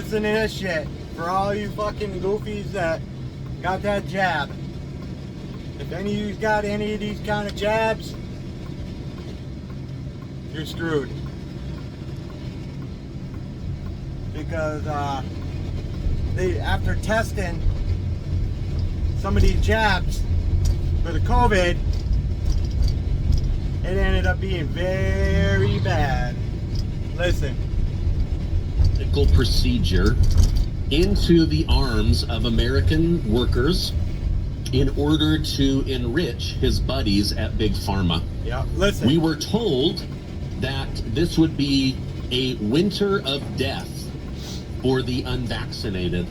listen to this shit. For all you fucking goofies that got that jab. If any of you got any of these kind of jabs, you're screwed. Because they, after testing some of these jabs for the COVID, it ended up being very bad. Listen. Medical procedure into the arms of American workers in order to enrich his buddies at Big Pharma. Yeah, listen. We were told that this would be a winter of death for the unvaccinated,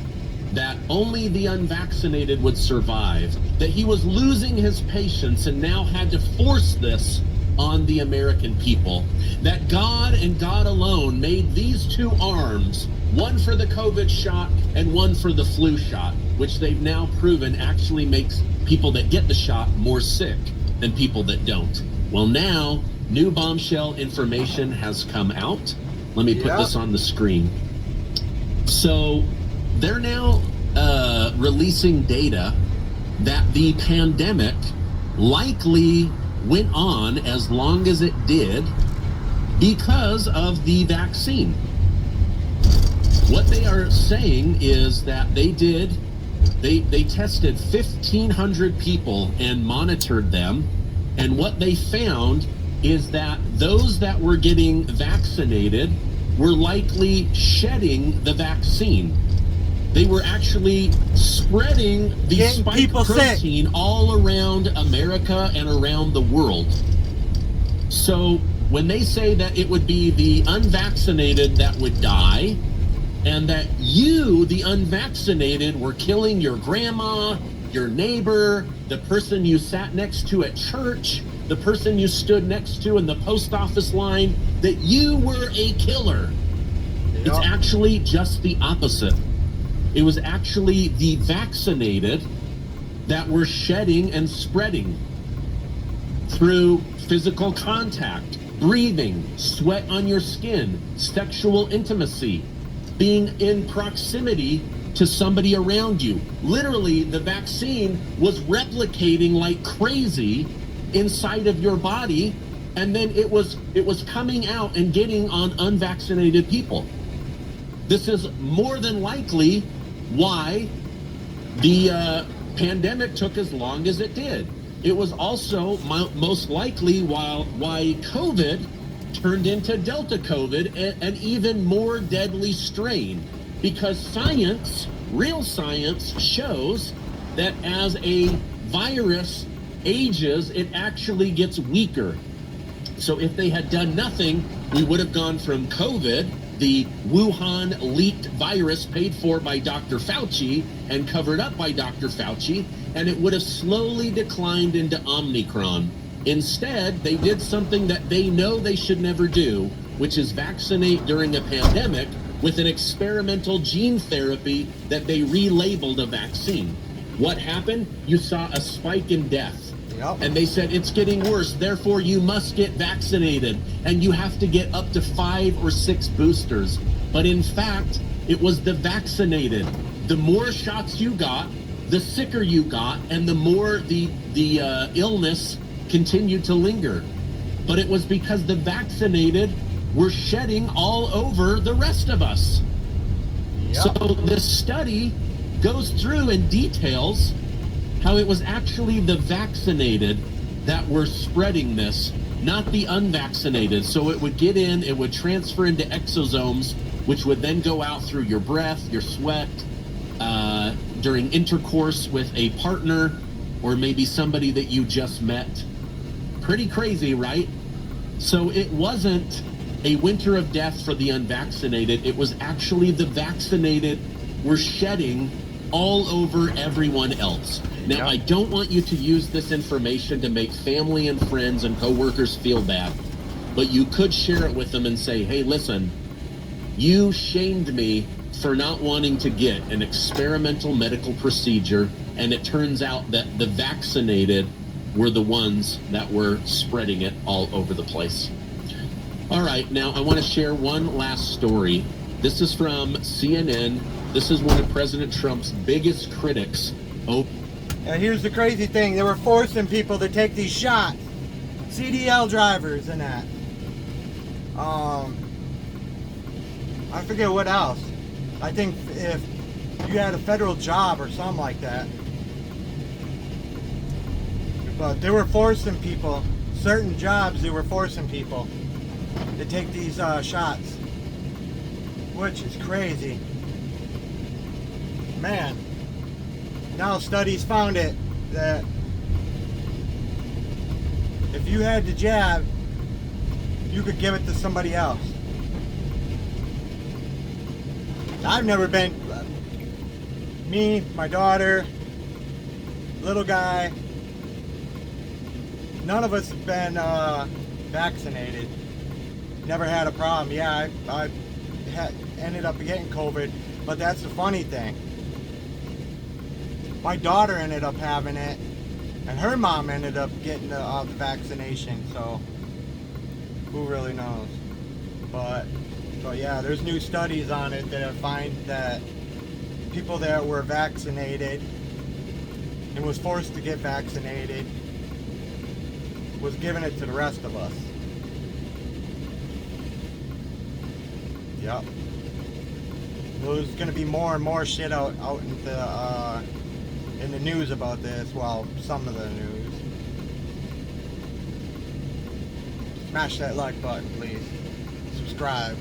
that only the unvaccinated would survive, that he was losing his patience and now had to force this on the American people, that God and God alone made these two arms, one for the COVID shot and one for the flu shot, which they've now proven actually makes people that get the shot more sick than people that don't. Well, now new bombshell information has come out. Let me put this on the screen. So they're now releasing data that the pandemic likely went on as long as it did because of the vaccine. What they are saying is that they tested 1,500 people and monitored them, and what they found is that those that were getting vaccinated were likely shedding the vaccine. They were actually spreading the spike protein all around America and around the world. So when they say that it would be the unvaccinated that would die, and that you, the unvaccinated, were killing your grandma, your neighbor, the person you sat next to at church, the person you stood next to in the post office line, that you were a killer. Yep. It's actually just the opposite. It was actually the vaccinated that were shedding and spreading through physical contact, breathing, sweat on your skin, sexual intimacy, being in proximity to somebody around you. Literally, the vaccine was replicating like crazy inside of your body, and then it was coming out and getting on unvaccinated people. This is more than likely why the pandemic took as long as it did. It was also most likely why COVID turned into Delta COVID, an even more deadly strain, because science, real science, shows that as a virus ages, it actually gets weaker. So if they had done nothing, we would have gone from COVID, the Wuhan leaked virus paid for by Dr. Fauci and covered up by Dr. Fauci, and it would have slowly declined into Omicron. Instead, they did something that they know they should never do, which is vaccinate during a pandemic with an experimental gene therapy that they relabeled a vaccine. What happened? You saw a spike in death. Yep. And they said it's getting worse, therefore you must get vaccinated, and you have to get up to 5 or 6 boosters. But in fact, it was the vaccinated. The more shots you got, the sicker you got, and the more the illness continued to linger. But it was because the vaccinated were shedding all over the rest of us. Yep. So this study goes through and details how it was actually the vaccinated that were spreading this, not the unvaccinated. So it would get in, it would transfer into exosomes, which would then go out through your breath, your sweat, during intercourse with a partner, or maybe somebody that you just met. Pretty crazy, right? So it wasn't a winter of death for the unvaccinated. It was actually the vaccinated were shedding all over everyone else. Now, I don't want you to use this information to make family and friends and coworkers feel bad, but you could share it with them and say, hey, listen, you shamed me for not wanting to get an experimental medical procedure, and it turns out that the vaccinated were the ones that were spreading it all over the place. All right, now I want to share one last story This is from CNN. This is one of President Trump's biggest critics. Oh, and here's the crazy thing. They were forcing people to take these shots. CDL drivers and that. I forget what else. I think if you had a federal job or something like that. But they were forcing people, certain jobs, they were forcing people to take these shots. Which is crazy. Man. Now studies found it that if you had the jab, you could give it to somebody else. I've never been, me, my daughter, little guy, none of us have been vaccinated. Never had a problem. Yeah, I ended up getting COVID, but that's the funny thing. My daughter ended up having it, and her mom ended up getting the vaccination, so who really knows? But yeah, there's new studies on it that find that people that were vaccinated and was forced to get vaccinated was giving it to the rest of us. Yep. There's going to be more and more shit out into in the news about this. Well, some of the news. Smash that like button, please. Subscribe.